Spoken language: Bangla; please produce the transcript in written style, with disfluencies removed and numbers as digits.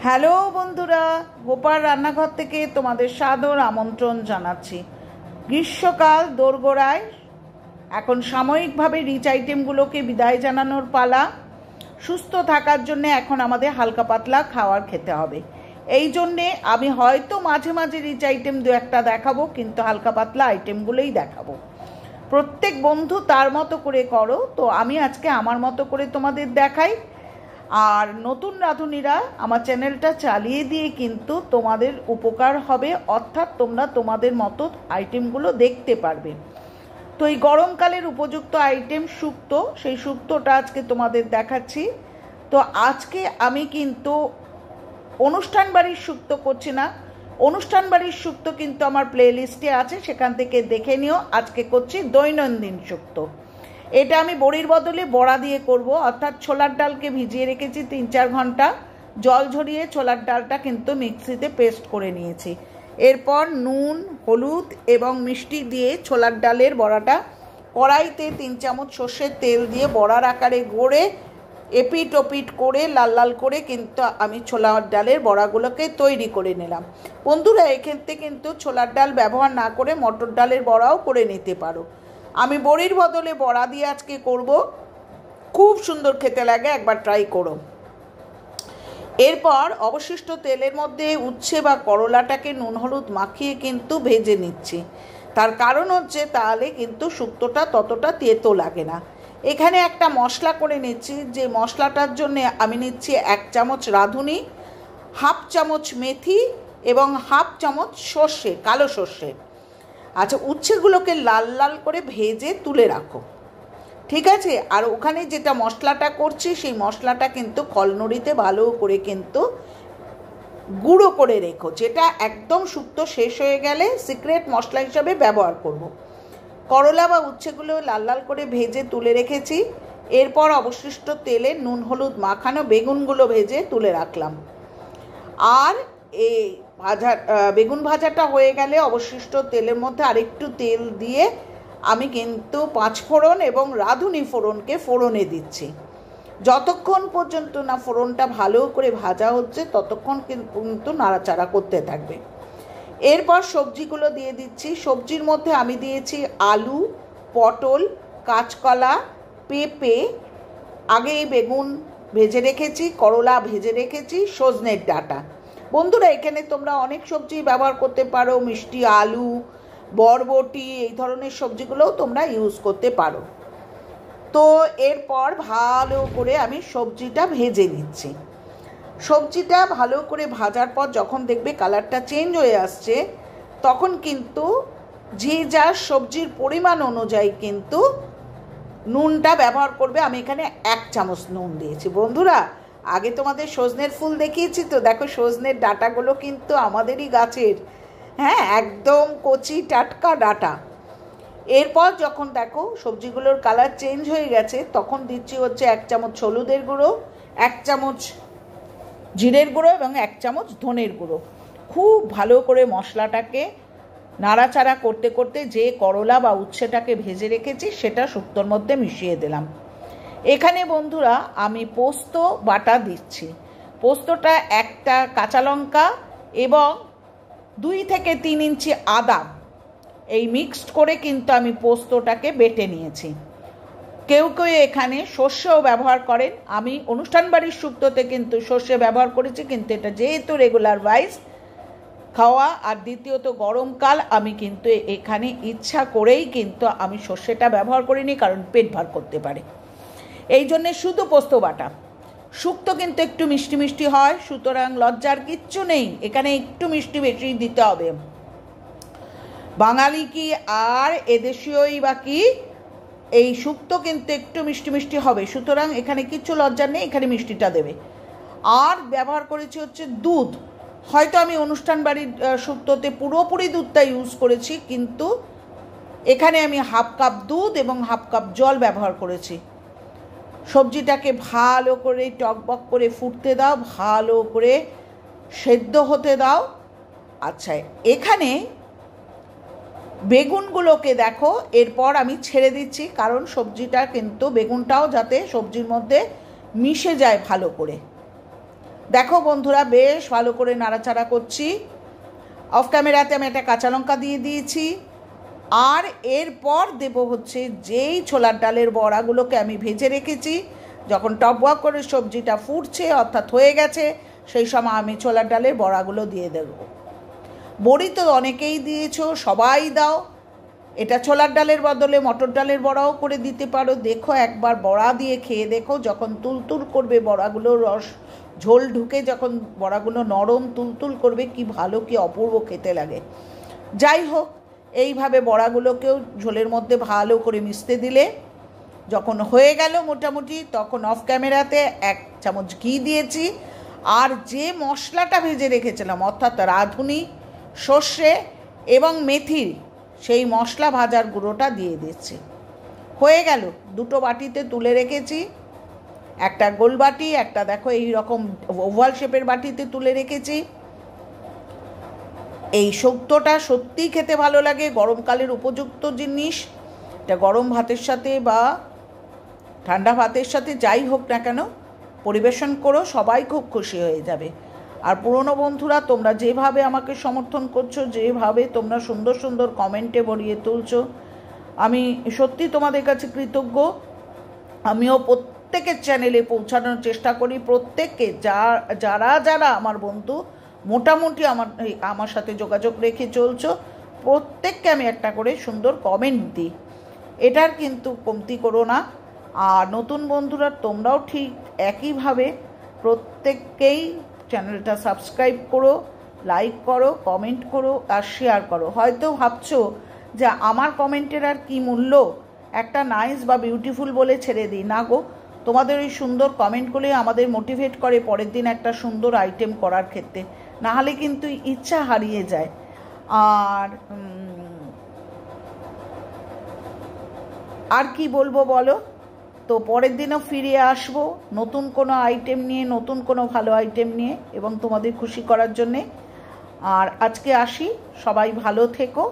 হ্যালো বন্ধুরা, গোপাল রান্নাঘর থেকে তোমাদের সাদর আমন্ত্রণ জানাচ্ছি। গ্রীষ্মকাল দোরগোড়ায়, এখন সাময়িকভাবে রিচ আইটেমগুলোকে বিদায় জানানোর পালা। সুস্থ থাকার জন্য এখন আমাদের হালকা পাতলা খাবার খেতে হবে। এই জন্যে আমি হয়তো মাঝে মাঝে রিচ আইটেম দু একটা দেখাবো, কিন্তু হালকা পাতলা আইটেমগুলোই দেখাবো। প্রত্যেক বন্ধু তার মতো করে করো, তো আমি আজকে আমার মতো করে তোমাদের দেখাই। আর নতুন রাঁধুনিরা আমার চ্যানেলটা চালিয়ে দিয়ে কিন্তু তোমাদের উপকার হবে, অর্থাৎ তোমরা তোমাদের মতো আইটেমগুলো দেখতে পারবে। তো এই গরমকালের উপযুক্ত আইটেম শুক্তো, সেই শুক্তোটা আজকে তোমাদের দেখাচ্ছি। তো আজকে আমি কিন্তু অনুষ্ঠান বাড়ির শুক্তো করছি না, অনুষ্ঠান বাড়ির শুক্তো কিন্তু আমার প্লে লিস্টে আছে, সেখান থেকে দেখে নিও। আজকে করছি দৈনন্দিন শুক্তো। এটা আমি বড়ির বদলে বড়া দিয়ে করব, অর্থাৎ ছোলার ডালকে ভিজিয়ে রেখেছি 3-4 ঘন্টা, জল ঝরিয়ে ছোলার ডালটা কিন্তু মিক্সিতে পেস্ট করে নিয়েছি। এরপর নুন, হলুদ এবং মিষ্টি দিয়ে ছোলার ডালের বড়াটা কড়াইতে 3 চামচ সর্ষের তেল দিয়ে বড়ার আকারে গড়ে এপিট ওপিট করে লাল লাল করে কিন্তু আমি ছোলার ডালের বড়াগুলোকে তৈরি করে নিলাম। বন্ধুরা, এক্ষেত্রে কিন্তু ছোলার ডাল ব্যবহার না করে মটর ডালের বড়াও করে নিতে পারো। আমি বড়ির বদলে বড়া দিয়ে আজকে করব, খুব সুন্দর খেতে লাগে, একবার ট্রাই করো। এরপর অবশিষ্ট তেলের মধ্যে উচ্ছে বা করলাটাকে নুন হলুদ মাখিয়ে কিন্তু ভেজে নিচ্ছি। তার কারণ হচ্ছে তাহলে কিন্তু শুক্তোটা ততটা তেতো লাগে না। এখানে একটা মশলা করে নিচ্ছি, যে মশলাটার জন্য আমি নিচ্ছি 1 চামচ রাঁধুনি, 1/2 চামচ মেথি এবং 1/2 চামচ সর্ষে, কালো সর্ষে। আচ্ছা, উচ্ছেগুলোকে লাল লাল করে ভেজে তুলে রাখো, ঠিক আছে। আর ওখানে যেটা মশলাটা করছি সেই মশলাটা কিন্তু কলনুড়িতে ভালো করে কিন্তু গুঁড়ো করে রেখো, যেটা একদম শুক্তো শেষ হয়ে গেলে সিক্রেট মশলা হিসাবে ব্যবহার করব। করলা বা উচ্ছেগুলো লাল লাল করে ভেজে তুলে রেখেছি। এরপর অবশিষ্ট তেলে নুন হলুদ মাখানো বেগুনগুলো ভেজে তুলে রাখলাম। আর এই বেগুন ভাজাটা হয়ে গেলে অবশিষ্ট তেলের মধ্যে আরেকটু তেল দিয়ে আমি কিন্তু 5 ফোড়ন এবং রাঁধুনি ফোড়নকে ফোড়নে দিচ্ছি। যতক্ষণ পর্যন্ত না ফোড়নটা ভালো করে ভাজা হচ্ছে ততক্ষণ কিন্তু নাড়াচাড়া করতে থাকবে। এরপর সবজিগুলো দিয়ে দিচ্ছি। সবজির মধ্যে আমি দিয়েছি আলু, পটল, কাঁচকলা, পেঁপে, আগেই বেগুন ভেজে রেখেছি, করলা ভেজে রেখেছি, সজনের ডাঁটা। বন্ধুরা, এখানে তোমরা অনেক সবজি ব্যবহার করতে পারো, মিষ্টি আলু, বরবটি, এই ধরনের সবজিগুলোও তোমরা ইউজ করতে পারো। তো এরপর ভালো করে আমি সবজিটা ভেজে নিচ্ছি। সবজিটা ভালো করে ভাজার পর যখন দেখবে কালারটা চেঞ্জ হয়ে আসছে, তখন কিন্তু যে যার সবজির পরিমাণ অনুযায়ী কিন্তু নুনটা ব্যবহার করবে। আমি এখানে 1 চামচ নুন দিয়েছি। বন্ধুরা, আগে তোমাদের সজনের ফুল দেখিয়েছি, তো দেখো সজনের ডাঁটাগুলো কিন্তু আমাদেরই গাছের, হ্যাঁ, একদম কচি টাটকা ডাঁটা। এরপর যখন দেখো সবজিগুলোর কালার চেঞ্জ হয়ে গেছে, তখন দিচ্ছি হচ্ছে 1 চামচ হলুদের গুঁড়ো, 1 চামচ জিরের গুঁড়ো এবং 1 চামচ ধনের গুঁড়ো। খুব ভালো করে মশলাটাকে নাড়াচাড়া করতে করতে যে করলা বা উচ্ছেটাকে ভেজে রেখেছি সেটা শুক্তোর মধ্যে মিশিয়ে দিলাম। এখানে বন্ধুরা আমি পোস্ত বাটা দিচ্ছি। পোস্তটা 1টা কাঁচা লঙ্কা এবং 2 থেকে 3 ইঞ্চি আদা, এই মিক্সড করে কিন্তু আমি পোস্তটাকে বেটে নিয়েছি। কেউ কেউ এখানে সর্ষেও ব্যবহার করেন, আমি অনুষ্ঠান বাড়ির শুক্তোতে কিন্তু সর্ষে ব্যবহার করেছি, কিন্তু এটা যেহেতু রেগুলার ওয়াইজ খাওয়া আর দ্বিতীয়ত গরমকাল, আমি কিন্তু এখানে ইচ্ছা করেই কিন্তু আমি সর্ষেটা ব্যবহার করিনি, কারণ পেট ভার করতে পারে, এই জন্যে শুধু পোস্ত বাটা। শুক্তো কিন্তু একটু মিষ্টি মিষ্টি হয়, সুতরাং লজ্জার কিচ্ছু নেই, এখানে একটু মিষ্টি বেশি দিতে হবে। বাঙালি কি আর এদেশীয়ই বা কি, এই শুক্তো কিন্তু একটু মিষ্টি মিষ্টি হবে, সুতরাং এখানে কিচ্ছু লজ্জার নেই, এখানে মিষ্টিটা দেবে। আর ব্যবহার করেছি হচ্ছে দুধ। হয়তো আমি অনুষ্ঠান বাড়ির শুক্তোতে পুরোপুরি দুধটা ইউজ করেছি, কিন্তু এখানে আমি 1/2 কাপ দুধ এবং 1/2 কাপ জল ব্যবহার করেছি। সবজিটাকে ভালো করে টকবক করে ফুটতে দাও, ভালো করে সেদ্ধ হতে দাও। আচ্ছা, এখানে বেগুনগুলোকে দেখো এরপর আমি ছেড়ে দিচ্ছি, কারণ সবজিটা কিন্তু বেগুনটাও যাতে সবজির মধ্যে মিশে যায় ভালো করে। দেখো বন্ধুরা, বেশ ভালো করে নাড়াচাড়া করছি। অফ ক্যামেরাতে আমি একটা কাঁচা লঙ্কা দিয়ে দিয়েছি। আর এরপর দেব হচ্ছে যেই ছোলার ডালের বড়াগুলোকে আমি ভেজে রেখেছি, যখন টকবক করে সবজিটা ফুটছে অর্থাৎ হয়ে গেছে, সেই সময় আমি ছোলার ডালের বড়াগুলো দিয়ে দেব। বড়ি তো অনেকেই দিয়েছো, সবাই দাও। এটা ছোলার ডালের বদলে মটর ডালের বড়াও করে দিতে পারো। দেখো একবার বড়া দিয়ে খেয়ে দেখো, যখন তুলতুল করবে বড়াগুলো, রস ঝোল ঢুকে যখন বড়াগুলো নরম তুলতুল করবে, কি ভালো কি অপূর্ব খেতে লাগে। যাই হোক, এইভাবে বড়াগুলোকেও ঝোলের মধ্যে ভালো করে মিশতে দিলে যখন হয়ে গেল মোটামুটি, তখন অফ ক্যামেরাতে 1 চামচ ঘি দিয়েছি। আর যে মশলাটা ভেজে রেখেছিলাম অর্থাৎ রাঁধুনি, সর্ষে এবং মেথি, সেই মশলা ভাজার গুঁড়োটা দিয়ে দিচ্ছি। হয়ে গেল। 2টো বাটিতে তুলে রেখেছি, একটা গোল বাটি, একটা দেখো এই রকম ওভাল শেপের বাটিতে তুলে রেখেছি। এই শুক্তোটা সত্যিই খেতে ভালো লাগে, গরমকালের উপযুক্ত জিনিস। এটা গরম ভাতের সাথে বা ঠান্ডা ভাতের সাথে যাই হোক না কেন পরিবেশন করো, সবাই খুব খুশি হয়ে যাবে। আর পুরনো বন্ধুরা, তোমরা যেভাবে আমাকে সমর্থন করছো, যেভাবে তোমরা সুন্দর সুন্দর কমেন্টে ভরিয়ে তুলছো, আমি সত্যি তোমাদের কাছে কৃতজ্ঞ। আমিও প্রত্যেকের চ্যানেলে পৌঁছানোর চেষ্টা করি, প্রত্যেককে যারা যারা আমার বন্ধু মোটামুটি আমার সাথে যোগাযোগ রেখে চলছো, প্রত্যেককে আমি একটা করে সুন্দর কমেন্ট দিই। এটার কিন্তু কমতি করো না। আর নতুন বন্ধুরা, তোমরাও ঠিক একইভাবে প্রত্যেককেই চ্যানেলটা সাবস্ক্রাইব করো, লাইক করো, কমেন্ট করো আর শেয়ার করো। হয়তো ভাবছো যে আমার কমেন্টের আর কি মূল্য, একটা নাইস বা বিউটিফুল বলে ছেড়ে দিই। না গো, তোমাদের ওই সুন্দর কমেন্টগুলোই আমাদের মোটিভেট করে পরের দিন একটা সুন্দর আইটেম করার ক্ষেত্রে, নাহলে কিন্তু ইচ্ছা হারিয়ে যায়। আর কি বলবো বলো? তো পরের দিনও ফিরে আসবো নতুন কোনো আইটেম নিয়ে, নতুন কোনো ভালো আইটেম নিয়ে, এবং তোমাদের খুশি করার জন্যে। আর আজকে আসি, সবাই ভালো থেকো।